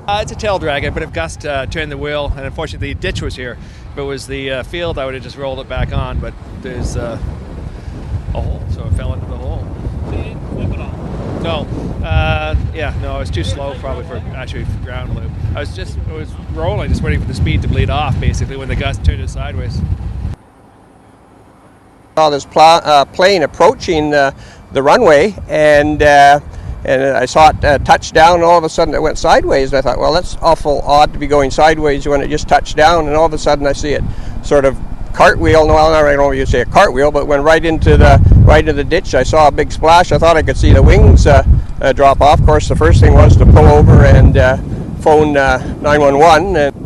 It's a tail drag. A bit of gust turned the wheel, and unfortunately the ditch was here. If it was the field, I would have just rolled it back on, but there's a hole, so it fell into the hole. So you didn't flip it all? No. I was too slow probably for ground loop. I was rolling, just waiting for the speed to bleed off, basically, when the gust turned it sideways. Saw this plane approaching the runway, and I saw it touch down, and all of a sudden it went sideways. And I thought, well, that's awful odd to be going sideways when it just touched down, and all of a sudden I see it sort of cartwheel. No, I don't know if you say a cartwheel, but went right into the ditch. I saw a big splash. I thought I could see the wings drop off. Of course, the first thing was to pull over and phone 911.